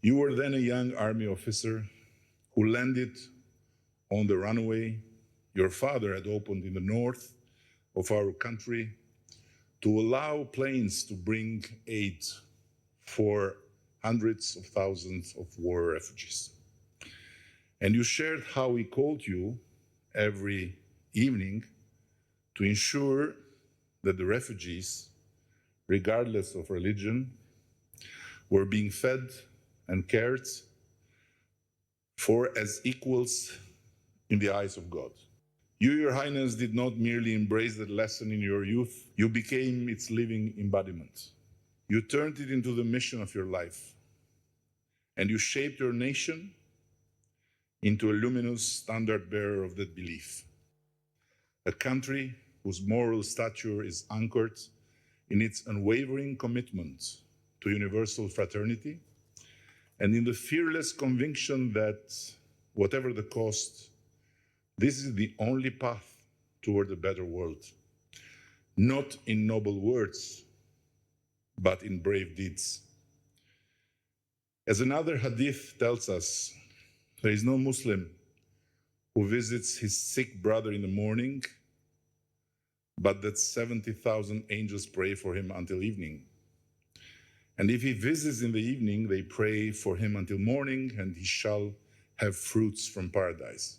You were then a young army officer who landed on the runway your father had opened in the north of our country to allow planes to bring aid for hundreds of thousands of war refugees. And you shared how he called you every evening to ensure that the refugees, regardless of religion, were being fed and cared for as equals in the eyes of God. You, Your Highness, did not merely embrace that lesson in your youth, you became its living embodiment. You turned it into the mission of your life, and you shaped your nation into a luminous standard bearer of that belief. A country whose moral stature is anchored in its unwavering commitment to universal fraternity and in the fearless conviction that, whatever the cost, this is the only path toward a better world, not in noble words, but in brave deeds. As another hadith tells us, there is no Muslim who visits his sick brother in the morning, but that 70,000 angels pray for him until evening. And if he visits in the evening, they pray for him until morning, and he shall have fruits from paradise.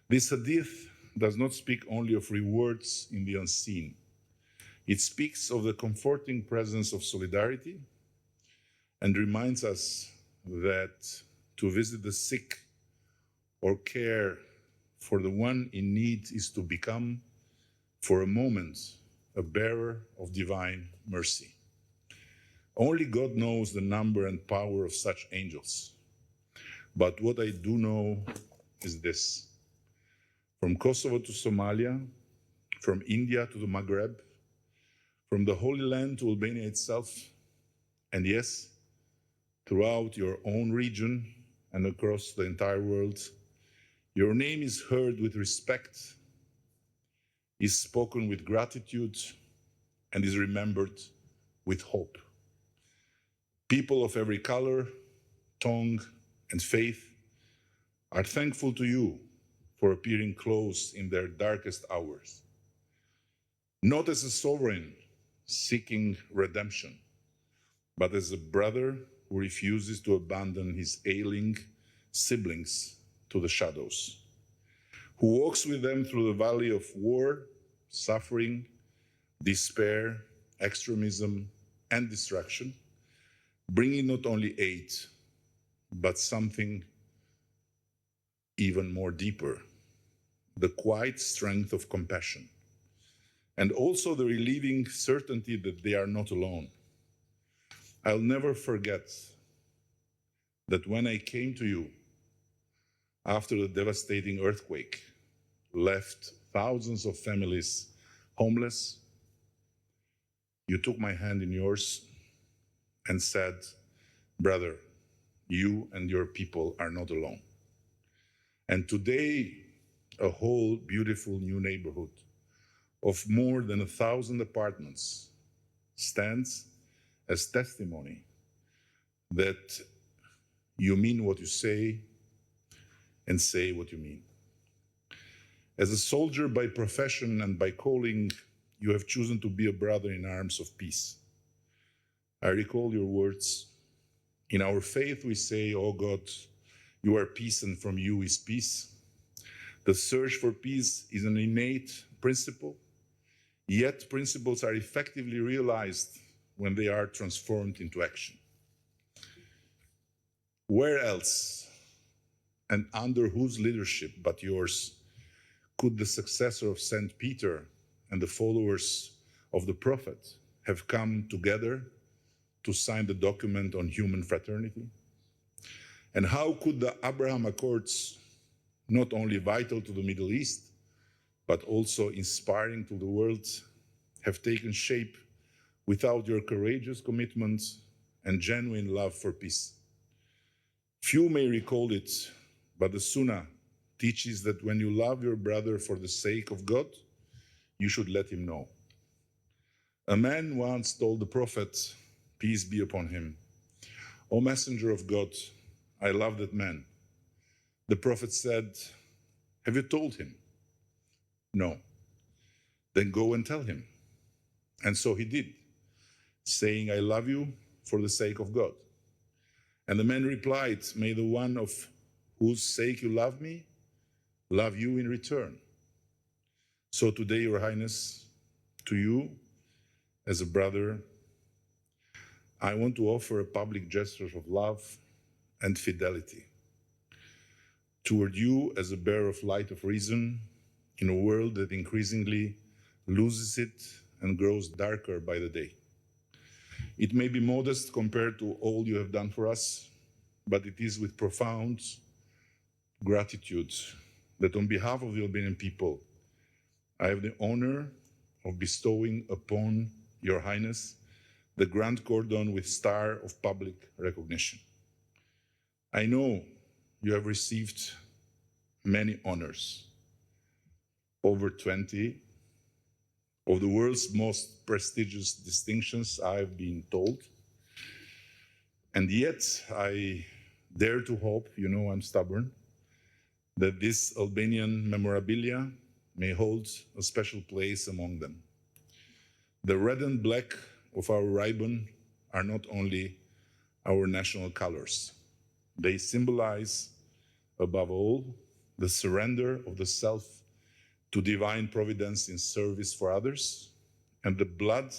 This hadith does not speak only of rewards in the unseen. It speaks of the comforting presence of solidarity and reminds us that to visit the sick or care for the one in need is to become, for a moment, a bearer of divine mercy. Only God knows the number and power of such angels. But what I do know is this. From Kosovo to Somalia, from India to the Maghreb, from the Holy Land to Albania itself, and yes, throughout your own region and across the entire world, your name is heard with respect, is spoken with gratitude, and is remembered with hope. People of every color, tongue, and faith are thankful to you for appearing close in their darkest hours, not as a sovereign seeking redemption, but as a brother who refuses to abandon his ailing siblings to the shadows, who walks with them through the valley of war, suffering, despair, extremism, and destruction, bringing not only aid, but something even more deeper, the quiet strength of compassion, and also the relieving certainty that they are not alone. I'll never forget that when I came to you after the devastating earthquake left thousands of families homeless, you took my hand in yours and said, "Brother, you and your people are not alone." And today, a whole beautiful new neighborhood of more than 1,000 apartments stands as testimony that you mean what you say and say what you mean. As a soldier by profession and by calling, you have chosen to be a brother in arms of peace. I recall your words. In our faith, we say, "Oh God, you are peace and from you is peace." The search for peace is an innate principle, yet principles are effectively realized when they are transformed into action. Where else and under whose leadership but yours could the successor of Saint Peter and the followers of the prophet have come together to sign the document on human fraternity? And how could the Abraham Accords, not only vital to the Middle East, but also inspiring to the world, have taken shape without your courageous commitment and genuine love for peace? Few may recall it, but the Sunnah teaches that when you love your brother for the sake of God, you should let him know. A man once told the Prophet, peace be upon him, O messenger of God, I love that man. The prophet said, have you told him? No. Then go and tell him. And so he did, saying, I love you for the sake of God. And the man replied, may the one of whose sake you love me, love you in return. So today, Your Highness, to you, as a brother, I want to offer a public gesture of love and fidelity toward you as a bearer of light of reason in a world that increasingly loses it and grows darker by the day. It may be modest compared to all you have done for us, but it is with profound gratitude that on behalf of the Albanian people, I have the honor of bestowing upon Your Highness the Grand Cordon with Star of Public Recognition. I know you have received many honors, over 20 of the world's most prestigious distinctions, I have been told. And yet I dare to hope, you know I'm stubborn, that this Albanian memorabilia may hold a special place among them. The red and black of our ribbon are not only our national colors. They symbolize, above all, the surrender of the self to divine providence in service for others, and the blood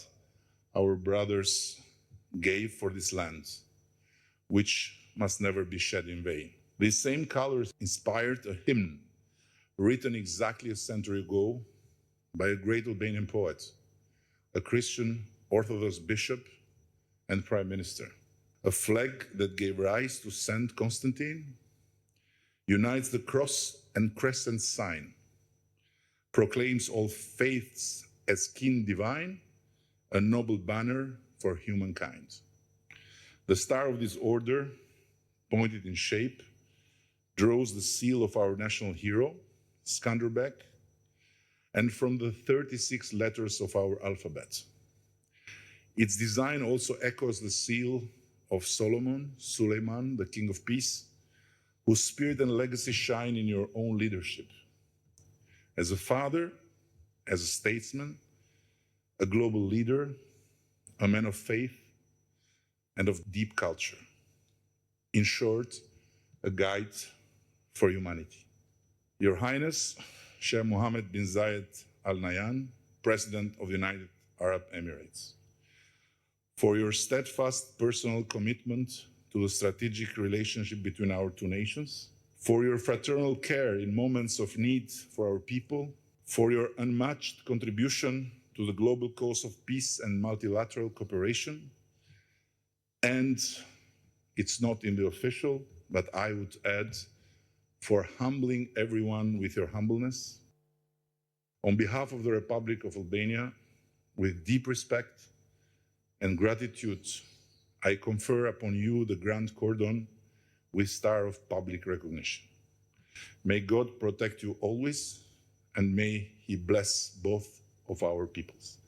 our brothers gave for this land, which must never be shed in vain. These same colors inspired a hymn written exactly a century ago by a great Albanian poet, a Christian Orthodox bishop and prime minister. A flag that gave rise to Saint Constantine unites the cross and crescent sign, proclaims all faiths as kin divine, a noble banner for humankind. The star of this order, pointed in shape, draws the seal of our national hero, Skanderbeg, and from the 36 letters of our alphabet. Its design also echoes the seal of Solomon, Suleiman, the King of Peace, whose spirit and legacy shine in your own leadership. As a father, as a statesman, a global leader, a man of faith and of deep culture. In short, a guide for humanity. Your Highness, Sheikh Mohammed bin Zayed Al Nahyan, President of the United Arab Emirates, for your steadfast personal commitment to the strategic relationship between our two nations, for your fraternal care in moments of need for our people, for your unmatched contribution to the global cause of peace and multilateral cooperation, and it's not in the official, but I would add, for humbling everyone with your humbleness. On behalf of the Republic of Albania, with deep respect and gratitude, I confer upon you the Grand Cordon with Star of Public Recognition. May God protect you always, and may He bless both of our peoples.